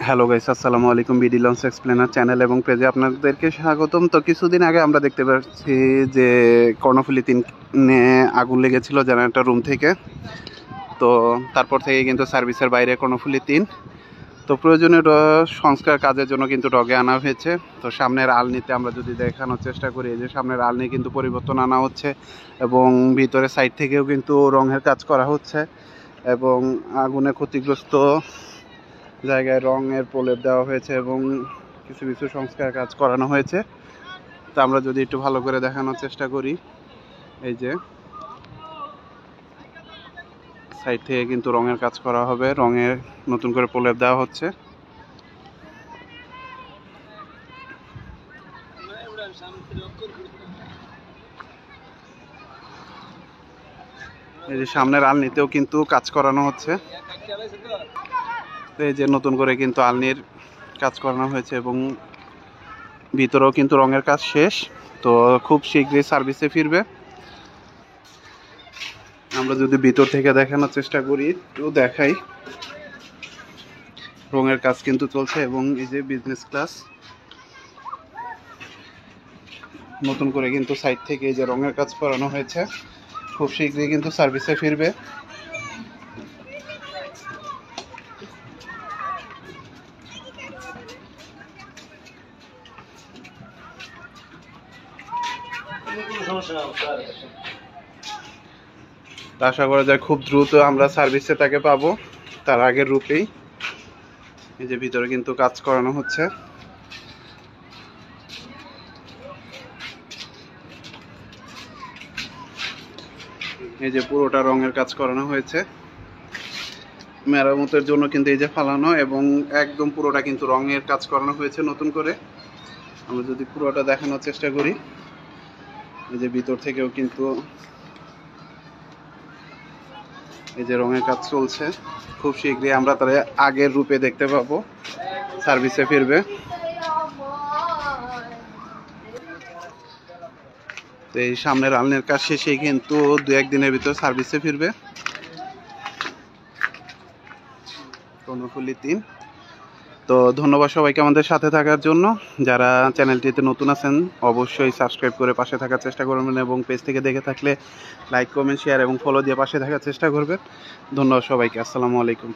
Hello guys, আসসালামু আলাইকুম। BD launch explainer channel এবং পেজে আপনাদেরকে স্বাগতম। তো কিছুদিন আগে আমরা দেখতে পাচ্ছি যে কর্ণফুলী 3 আগুন লেগেছিল জেনারেটর রুম থেকে। তো তারপর থেকে কিন্তু সার্ভিসের বাইরে কর্ণফুলী 3। তো প্রয়োজনীয় সংস্কার কাজের জন্য কিন্তু ডগে আনা হয়েছে। তো সামনের আলনিতে আমরা যদি দেখানোর চেষ্টা করি, যে সামনের আলনি কিন্তু পরিবর্তন আনা হচ্ছে এবং ভিতরে সাইড থেকেও কিন্তু রঙের কাজ করা হচ্ছে এবং আগুনে ক্ষতিগ্রস্ত জায়গায় রঙের প্রলেপ দেওয়া হয়েছে এবং কিছু কিছু সংস্কার কাজ করানো হয়েছে। তা আমরা যদি একটু ভালো করে দেখানোর চেষ্টা করি, এই যে সাইড থেকে কিন্তু রঙের কাজ করা হবে, রঙের নতুন করে প্রলেপ দেওয়া হচ্ছে। এই যে সামনের আলনিতেও কিন্তু কাজ করানো হচ্ছে। এই যে নতুন করে কিন্তু আলনির কাজ করানো হয়েছে এবং ভিতরেও কিন্তু রঙের কাজ শেষ। তো খুব শীঘ্রই সার্ভিসে ফিরবে। আমরা যদি ভিতর থেকে দেখানোর চেষ্টা করি, একটু দেখাই, রঙের কাজ কিন্তু চলছে এবং এই যে বিজনেস ক্লাস নতুন করে কিন্তু সাইড থেকে এই যে রঙের কাজ করানো হয়েছে, খুব শীঘ্রই কিন্তু সার্ভিসে ফিরবে। আশা করা যায় খুব দ্রুত আমরা সার্ভিসে তাকে পাবো, তার আগের রূপেই। এই যে ভিতরে কিন্তু কাজ করানো হচ্ছে। এই যে পুরোটা রঙের কাজ করানো হয়েছে মেরামতের জন্য, কিন্তু এই যে ফালানো এবং একদম পুরোটা কিন্তু রঙের কাজ করানো হয়েছে নতুন করে। আমরা যদি পুরোটা দেখানোর চেষ্টা করি, এই যে ভিতর থেকেও কিন্তু এই যে রঙের কাজ চলছে। খুব শীঘ্রই আমরা তার আগের রূপে দেখতে পাবো, সার্ভিসে ফিরবে। তো এই সামনের আলনের কাজ শেষেই কিন্তু 2-1 দিনের ভিতর সার্ভিসে ফিরবে কর্ণফুলী 3। তো ধন্যবাদ সবাইকে আমাদের সাথে থাকার জন্য। যারা চ্যানেলটিতে নতুন আছেন অবশ্যই সাবস্ক্রাইব করে পাশে থাকার চেষ্টা করবেন এবং পেজ থেকে দেখে থাকলে লাইক, কমেন্ট, শেয়ার এবং ফলো দিয়ে পাশে থাকার চেষ্টা করবেন। ধন্যবাদ সবাইকে। আসসালামু আলাইকুম।